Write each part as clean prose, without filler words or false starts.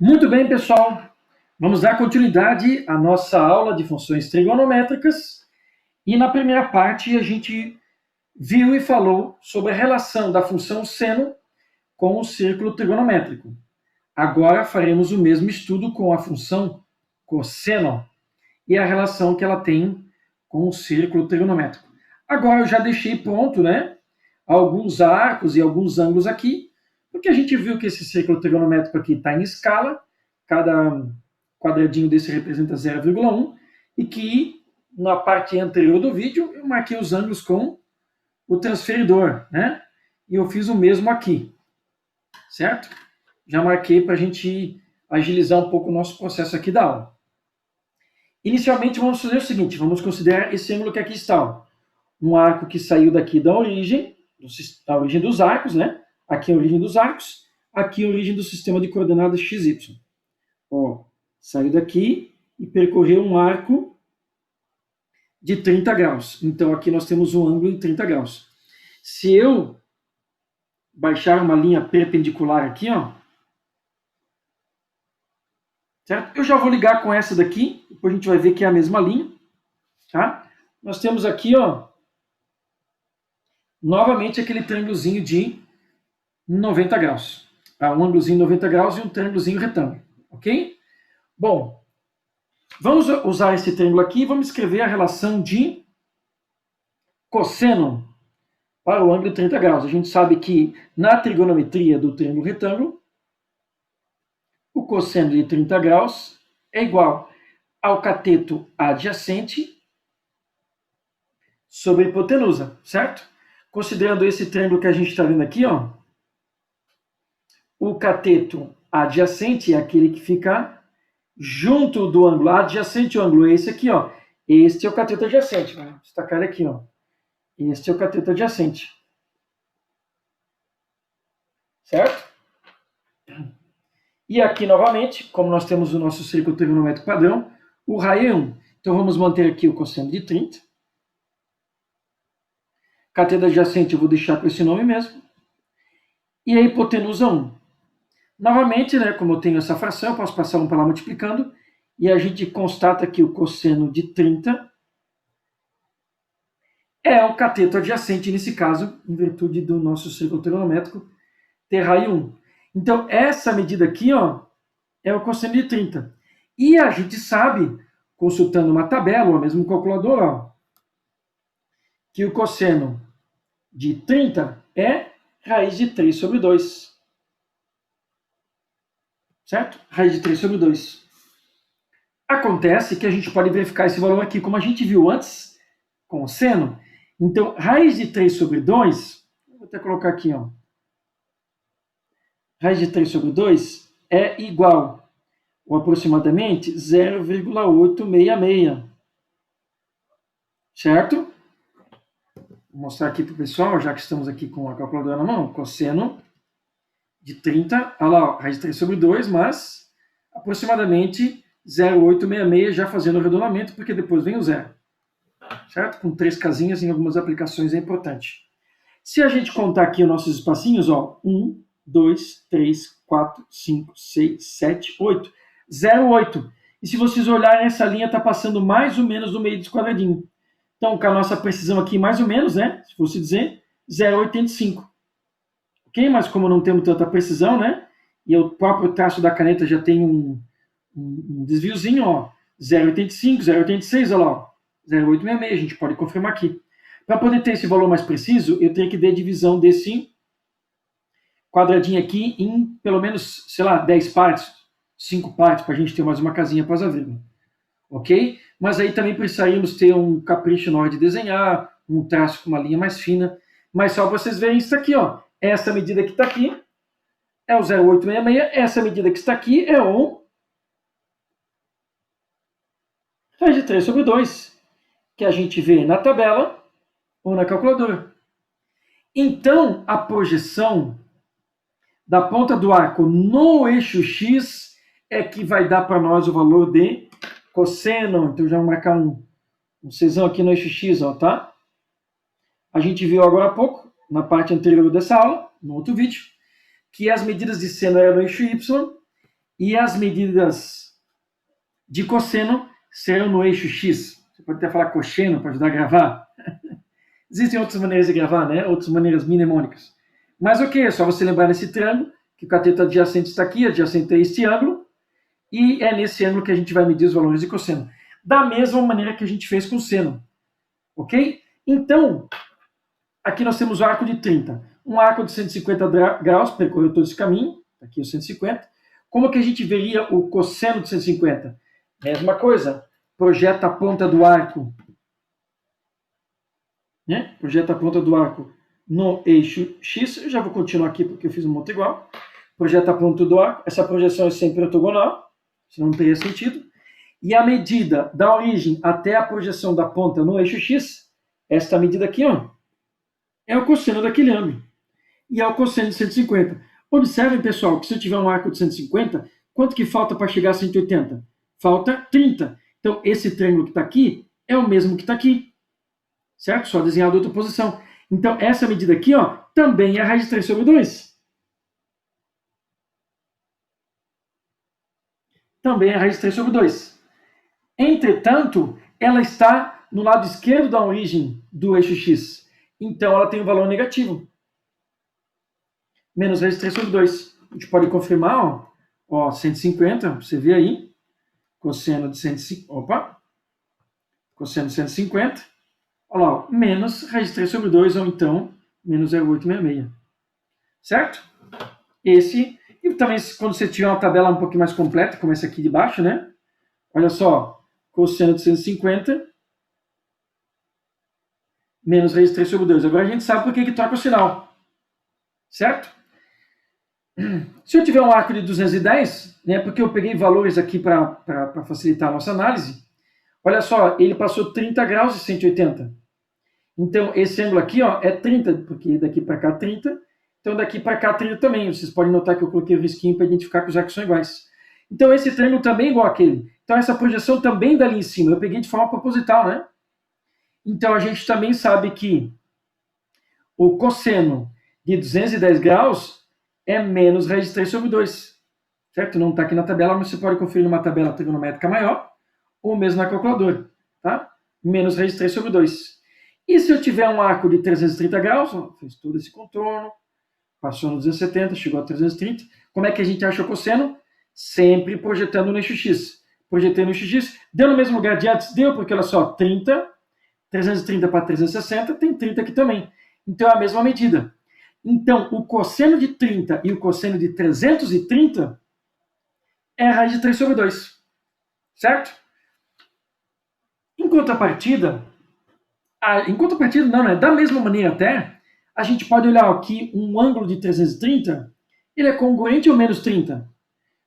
Muito bem, pessoal. Vamos dar continuidade à nossa aula de funções trigonométricas. E na primeira parte a gente viu e falou sobre a relação da função seno com o círculo trigonométrico. Agora faremos o mesmo estudo com a função cosseno e a relação que ela tem com o círculo trigonométrico. Agora eu já deixei pronto, alguns arcos e alguns ângulos aqui, porque a gente viu que esse círculo trigonométrico aqui está em escala, cada quadradinho desse representa 0,1, e que na parte anterior do vídeo eu marquei os ângulos com o transferidor, E eu fiz o mesmo aqui, certo? Já marquei para a gente agilizar um pouco o nosso processo aqui da aula. Inicialmente vamos fazer o seguinte, vamos considerar esse ângulo que aqui está, um arco que saiu daqui da origem dos arcos, Aqui é a origem dos arcos, aqui é a origem do sistema de coordenadas XY. Saiu daqui e percorreu um arco de 30 graus. Então aqui nós temos um ângulo em 30 graus. Se eu baixar uma linha perpendicular aqui, certo? Eu já vou ligar com essa daqui, depois a gente vai ver que é a mesma linha, tá? Nós temos aqui, novamente aquele triângulozinho de 90 graus. Um ângulozinho 90 graus e um triângulozinho retângulo, ok? Bom, vamos usar esse triângulo aqui e vamos escrever a relação de cosseno para o ângulo de 30 graus. A gente sabe que na trigonometria do triângulo retângulo, o cosseno de 30 graus é igual ao cateto adjacente sobre a hipotenusa, certo? Considerando esse triângulo que a gente está vendo aqui, o cateto adjacente é aquele que fica junto do ângulo. Adjacente ao ângulo é esse aqui, Este é o cateto adjacente. Vou destacar ele aqui, Este é o cateto adjacente. Certo? E aqui, novamente, como nós temos o nosso círculo trigonométrico padrão, o raio é 1. Então, vamos manter aqui o cosseno de 30. Cateto adjacente eu vou deixar com esse nome mesmo. E a hipotenusa 1. Novamente, como eu tenho essa fração, eu posso passar 1 para lá multiplicando, e a gente constata que o cosseno de 30 é o cateto adjacente, nesse caso, em virtude do nosso círculo trigonométrico, ter raio 1. Então, essa medida aqui, é o cosseno de 30. E a gente sabe, consultando uma tabela, ou mesmo um calculador, que o cosseno de 30 é raiz de 3 sobre 2. Certo? Raiz de 3 sobre 2. Acontece que a gente pode verificar esse valor aqui, como a gente viu antes, com o seno. Então, raiz de 3 sobre 2, vou até colocar aqui, Raiz de 3 sobre 2 é igual, ou aproximadamente, 0,866. Certo? Vou mostrar aqui para o pessoal, já que estamos aqui com a calculadora na mão, cosseno de 30, olha lá, raiz de 3 sobre 2, mas aproximadamente 0,866, já fazendo o arredondamento, porque depois vem o zero. Certo? Com 3 casinhas em algumas aplicações é importante. Se a gente contar aqui os nossos espacinhos, 1, 2, 3, 4, 5, 6, 7, 8. 0,8. E se vocês olharem, essa linha está passando mais ou menos no meio desse quadradinho. Então, com a nossa precisão aqui, mais ou menos, se fosse dizer, 0,85. Ok? Mas como não temos tanta precisão, E o próprio traço da caneta já tem um desviozinho, 0,85, 0,86, olha lá, 0,866, a gente pode confirmar aqui. Para poder ter esse valor mais preciso, eu tenho que dar a divisão desse quadradinho aqui em pelo menos, 10 partes, 5 partes, para a gente ter mais uma casinha após a vírgula. Ok? Mas aí também precisaríamos ter um capricho na hora de desenhar, um traço com uma linha mais fina. Mas só vocês verem isso aqui, Essa medida que está aqui é o 0,866, essa medida que está aqui é o raiz de 3 sobre 2, que a gente vê na tabela ou na calculadora. Então, a projeção da ponta do arco no eixo X é que vai dar para nós o valor de cosseno. Então, já vou marcar um Czão aqui no eixo X, tá? A gente viu agora há pouco, na parte anterior dessa aula, no outro vídeo, que as medidas de seno eram no eixo Y E as medidas de cosseno serão no eixo X. Você pode até falar cosseno para ajudar a gravar. Existem outras maneiras de gravar, né? Outras maneiras mnemônicas. Mas ok, é só você lembrar nesse triângulo que o cateto adjacente está aqui, adjacente a este ângulo, e é nesse ângulo que a gente vai medir os valores de cosseno. Da mesma maneira que a gente fez com o seno. Ok? Então, aqui nós temos o arco de 30. Um arco de 150 graus, percorreu todo esse caminho, aqui o 150. Como que a gente veria o cosseno de 150? Mesma coisa, projeta a ponta do arco, né? Projeta a ponta do arco no eixo X. Eu já vou continuar aqui porque eu fiz um monte igual. Projeta a ponta do arco. Essa projeção é sempre ortogonal, senão não teria sentido. E a medida da origem até a projeção da ponta no eixo X, esta medida aqui, ó, é o cosseno daquele ângulo. E é o cosseno de 150. Observem, pessoal, que se eu tiver um arco de 150, quanto que falta para chegar a 180? Falta 30. Então, esse triângulo que está aqui é o mesmo que está aqui. Certo? Só desenhado outra posição. Então, essa medida aqui, ó, também é a raiz de 3 sobre 2. Também é a raiz de 3 sobre 2. Entretanto, ela está no lado esquerdo da origem do eixo X. Então, ela tem um valor negativo. Menos raiz de 3 sobre 2. A gente pode confirmar, ó, 150, você vê aí. Cosseno de 150. Opa! Cosseno de 150. Olha lá, menos raiz de 3 sobre 2, ou então, menos 0,866. Certo? Esse. E também, quando você tiver uma tabela um pouquinho mais completa, como essa aqui de baixo, né? Olha só, cosseno de 150 menos raiz de 3 sobre 2. Agora a gente sabe por que troca o sinal. Certo? Se eu tiver um arco de 210, né, porque eu peguei valores aqui para facilitar a nossa análise, olha só, ele passou 30 graus de 180. Então, esse ângulo aqui, ó, é 30, porque daqui para cá 30, então daqui para cá 30 também. Vocês podem notar que eu coloquei o risquinho para identificar que os arcos são iguais. Então, esse triângulo também é igual àquele. Então, essa projeção também dali em cima. Eu peguei de forma proposital, né? Então, a gente também sabe que o cosseno de 210 graus é menos raiz de 3 sobre 2. Certo? Não está aqui na tabela, mas você pode conferir numa tabela trigonométrica maior, ou mesmo na calculadora. Tá? Menos raiz de 3 sobre 2. E se eu tiver um arco de 330 graus, ó, fez todo esse contorno, passou no 270, chegou a 330, como é que a gente acha o cosseno? Sempre projetando no eixo X. Projetei no eixo X, deu no mesmo lugar de antes? Deu, porque olha só, 30, 330 para 360, tem 30 aqui também. Então é a mesma medida. Então, o cosseno de 30 e o cosseno de 330 é a raiz de 3 sobre 2. Certo? Em contrapartida, não, né? Da mesma maneira até, a gente pode olhar aqui um ângulo de 330, ele é congruente ou menos 30?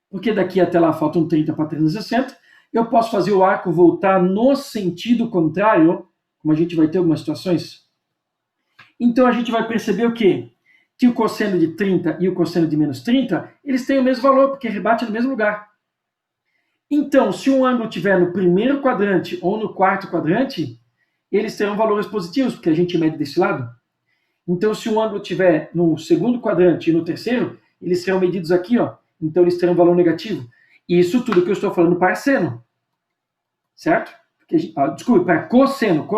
Porque daqui até lá faltam 30 para 360, eu posso fazer o arco voltar no sentido contrário, como a gente vai ter algumas situações. Então a gente vai perceber o quê? Que o cosseno de 30 e o cosseno de menos 30, eles têm o mesmo valor, porque rebate no mesmo lugar. Então, se um ângulo estiver no primeiro quadrante ou no quarto quadrante, eles terão valores positivos, porque a gente mede desse lado. Então, se um ângulo estiver no segundo quadrante e no terceiro, eles serão medidos aqui, ó. Então, eles terão valor negativo. E isso tudo que eu estou falando para seno. Certo? Desculpe, para cosseno.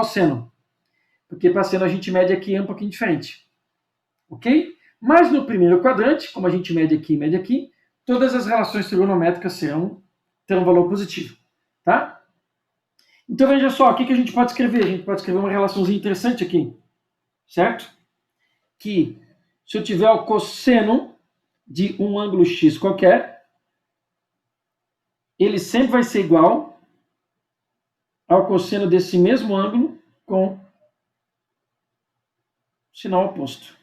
Porque para seno a gente mede aqui é um pouquinho diferente. Ok? Mas no primeiro quadrante, como a gente mede aqui, todas as relações trigonométricas terão um valor positivo. Tá? Então, veja só, o que a gente pode escrever? A gente pode escrever uma relaçãozinha interessante aqui. Certo? Que se eu tiver o cosseno de um ângulo X qualquer, ele sempre vai ser igual ao cosseno desse mesmo ângulo com sinal oposto.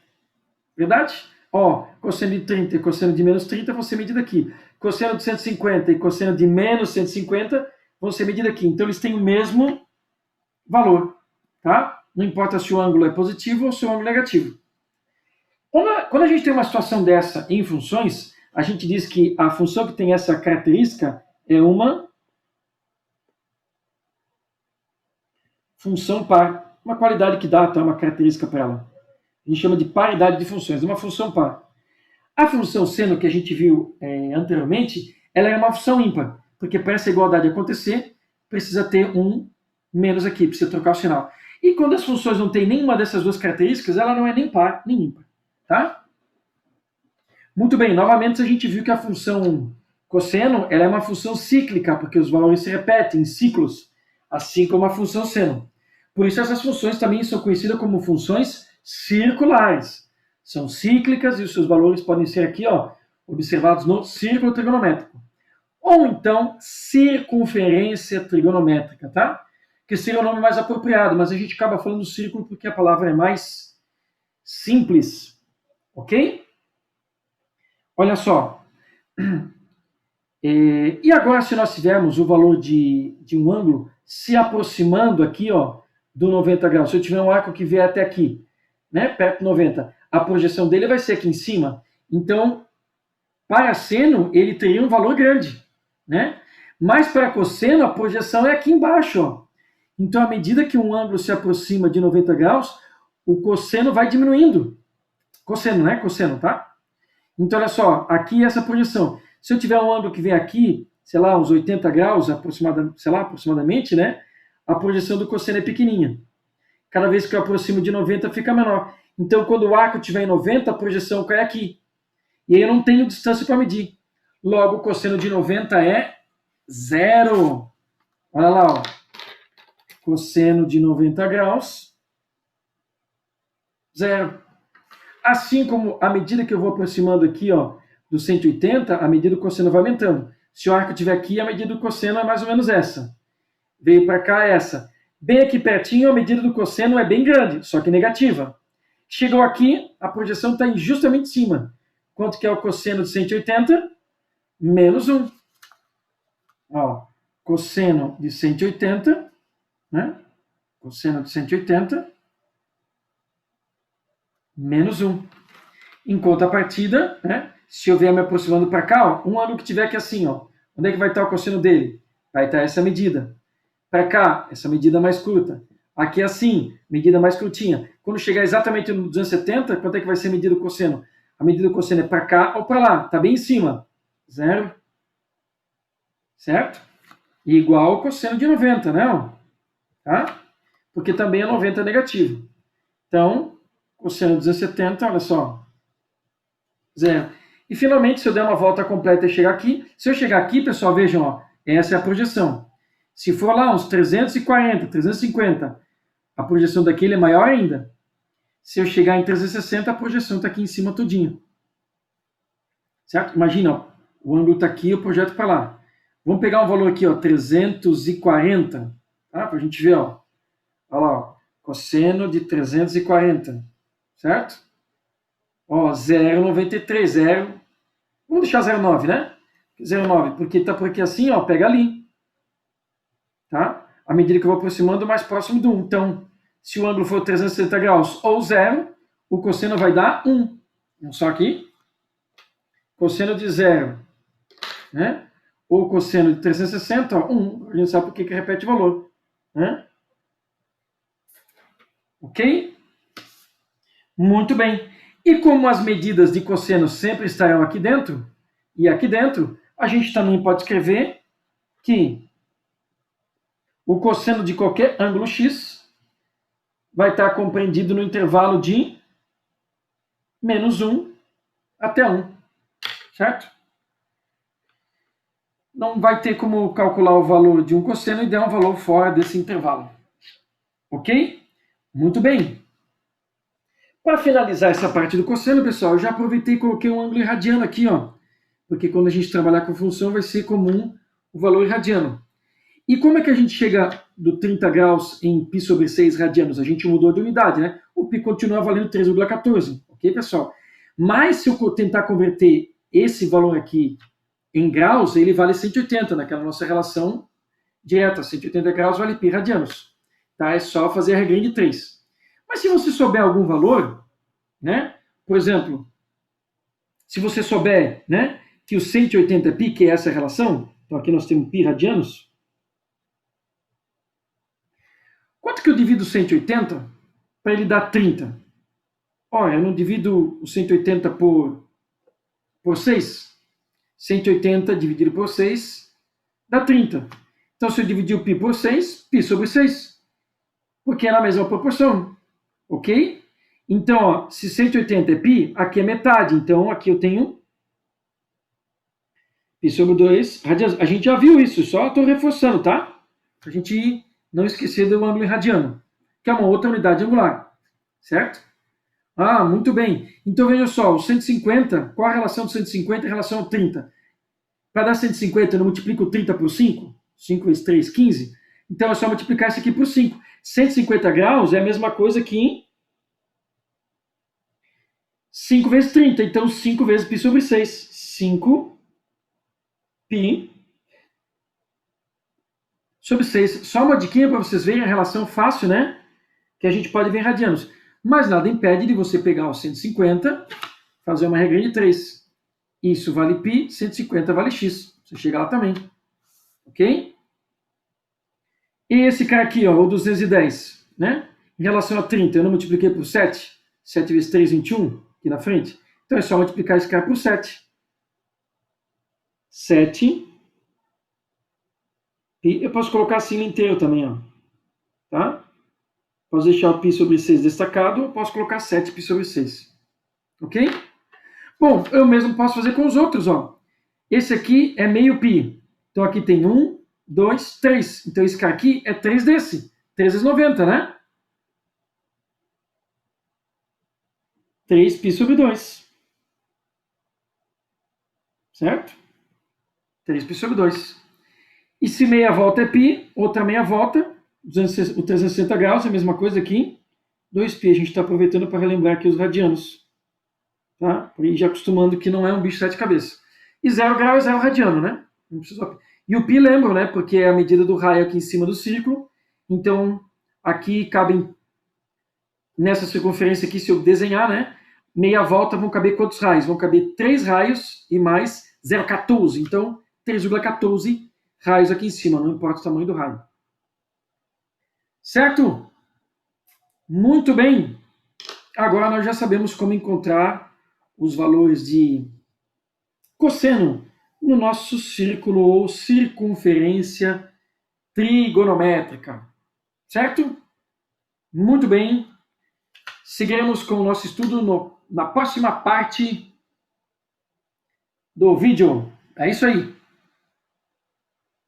Verdade? Ó, cosseno de 30 e cosseno de menos 30 vão ser medidos aqui. Cosseno de 150 e cosseno de menos 150 vão ser medidos aqui. Então, eles têm o mesmo valor. Tá? Não importa se o ângulo é positivo ou se o ângulo é negativo. Quando a gente tem uma situação dessa em funções, a gente diz que a função que tem essa característica é uma função par. Uma qualidade que dá, tá? Uma característica para ela. A gente chama de paridade de funções, é uma função par. A função seno que a gente viu anteriormente, ela é uma função ímpar, porque para essa igualdade acontecer, precisa ter um menos aqui, precisa trocar o sinal. E quando as funções não têm nenhuma dessas duas características, ela não é nem par, nem ímpar. Tá? Muito bem, novamente a gente viu que a função cosseno ela é uma função cíclica, porque os valores se repetem em ciclos, assim como a função seno. Por isso essas funções também são conhecidas como funções circulares. São cíclicas e os seus valores podem ser aqui, ó, observados no círculo trigonométrico. Ou então, circunferência trigonométrica, tá? Que seria o nome mais apropriado, mas a gente acaba falando círculo porque a palavra é mais simples, ok? Olha só. E agora, se nós tivermos o valor de um ângulo se aproximando aqui, ó, do 90 graus, se eu tiver um arco que vier até aqui, né, perto do 90, a projeção dele vai ser aqui em cima. Então, para seno, ele teria um valor grande, né? Mas para cosseno, a projeção é aqui embaixo, ó. Então, à medida que um ângulo se aproxima de 90 graus, o cosseno vai diminuindo. Cosseno, né? Cosseno, tá? Então, olha só, aqui essa projeção. Se eu tiver um ângulo que vem aqui, sei lá, uns 80 graus, aproximadamente, né? A projeção do cosseno é pequenininha. Cada vez que eu aproximo de 90, fica menor. Então, quando o arco estiver em 90, a projeção cai aqui. E aí eu não tenho distância para medir. Logo, o cosseno de 90 é 0. Olha lá, ó. Cosseno de 90 graus, 0. Assim como à medida que eu vou aproximando aqui, ó, do 180, a medida do cosseno vai aumentando. Se o arco estiver aqui, a medida do cosseno é mais ou menos essa. Veio para cá essa. Bem aqui pertinho, a medida do cosseno é bem grande, só que negativa. Chegou aqui, a projeção está justamente em cima. Quanto que é o cosseno de 180? Menos 1. Ó, cosseno de 180, né? Cosseno de 180, menos 1. Em contrapartida, né? Se eu vier me aproximando para cá, ó, um ângulo que tiver aqui assim, ó, onde é que vai estar o cosseno dele? Vai estar essa medida. Para cá, essa medida mais curta. Aqui assim, medida mais curtinha. Quando chegar exatamente no 270, quanto é que vai ser a medida do cosseno? A medida do cosseno é para cá ou para lá? Está bem em cima. 0. Certo? E igual ao cosseno de 90, né? Tá? Porque também é 90 negativo. Então, cosseno de 270, olha só. 0. E finalmente, se eu der uma volta completa e chegar aqui, se eu chegar aqui, pessoal, vejam, ó, essa é a projeção. Se for lá uns 340, 350, a projeção daquele é maior ainda. Se eu chegar em 360, a projeção está aqui em cima todinho. Certo? Imagina, ó, o ângulo está aqui, eu projeto para lá. Vamos pegar um valor aqui, ó, 340, tá? Para a gente ver, ó. Olha lá, ó, cosseno de 340, certo? Ó, 0,93, 0. Vamos deixar 0,9, né? 0,9, porque tá por aqui assim, ó, pega ali. Tá? À medida que eu vou aproximando, mais próximo do 1. Então, se o ângulo for 360 graus ou 0, o cosseno vai dar 1. Vamos só aqui. Cosseno de 0, né? Ou cosseno de 360, ó, 1. A gente sabe por que repete o valor. Né? Ok? Muito bem. E como as medidas de cosseno sempre estarão aqui dentro, e aqui dentro, a gente também pode escrever que o cosseno de qualquer ângulo x vai estar compreendido no intervalo de menos 1 até 1. Certo? Não vai ter como calcular o valor de um cosseno e dar um valor fora desse intervalo. Ok? Muito bem. Para finalizar essa parte do cosseno, pessoal, eu já aproveitei e coloquei um ângulo irradiano aqui, ó. Porque quando a gente trabalhar com função, vai ser comum o valor irradiano. E como é que a gente chega do 30 graus em π sobre 6 radianos? A gente mudou de unidade, né? O π continua valendo 3,14, ok, pessoal? Mas se eu tentar converter esse valor aqui em graus, ele vale 180, naquela nossa relação direta. 180 graus vale π radianos. Tá? É só fazer a regrinha de 3. Mas se você souber algum valor, né? Por exemplo, se você souber, né, que o 180 é π, que é essa relação, então aqui nós temos π radianos. Quanto que eu divido 180 para ele dar 30? Ora, eu não divido o 180 por 6? 180 dividido por 6 dá 30. Então, se eu dividir o π por 6, π sobre 6. Porque é na mesma proporção. Ok? Então, ó, se 180 é π, aqui é metade. Então, aqui eu tenho π sobre 2 radianos. A gente já viu isso, só estou reforçando, tá? Para a gente não esquecer do ângulo radiano, que é uma outra unidade angular. Certo? Ah, muito bem. Então, veja só, o 150, qual a relação do 150 em relação ao 30? Para dar 150, eu não multiplico 30 por 5? 5 vezes 3, 15. Então, é só multiplicar isso aqui por 5. 150 graus é a mesma coisa que 5 vezes 30. Então, 5 vezes π sobre 6. 5 π sobre 6. Só uma diquinha para vocês verem a relação fácil, né? Que a gente pode ver em radianos. Mas nada impede de você pegar o 150, fazer uma regra de 3. Isso vale π, 150 vale x. Você chega lá também. Ok? E esse cara aqui, ó, o 210, né? Em relação a 30, eu não multipliquei por 7. 7 vezes 3, 21, aqui na frente. Então é só multiplicar esse cara por 7. 7. E eu posso colocar assim inteiro também, ó. Tá? Posso deixar o π sobre 6 destacado, eu posso colocar 7π sobre 6. Ok? Bom, eu mesmo posso fazer com os outros, ó. Esse aqui é meio π. Então aqui tem 1, 2, 3. Então esse cara aqui é 3 desse. 3 vezes 90, né? 3π sobre 2. Certo? 3π sobre 2. E se meia volta é π, outra meia volta, o 360 graus é a mesma coisa aqui. 2π, a gente está aproveitando para relembrar aqui os radianos. Tá? E já acostumando que não é um bicho de 7 cabeças. E 0 grau é 0 radiano, né? Não precisa... E o π lembro, né? Porque é a medida do raio aqui em cima do círculo. Então, aqui cabem, nessa circunferência aqui, se eu desenhar, né? Meia volta vão caber quantos raios? Vão caber 3 raios e mais 0,14. Então, 3,14 raios aqui em cima, não importa o tamanho do raio. Certo? Muito bem. Agora nós já sabemos como encontrar os valores de cosseno no nosso círculo ou circunferência trigonométrica. Certo? Muito bem. Seguiremos com o nosso estudo na próxima parte do vídeo. É isso aí.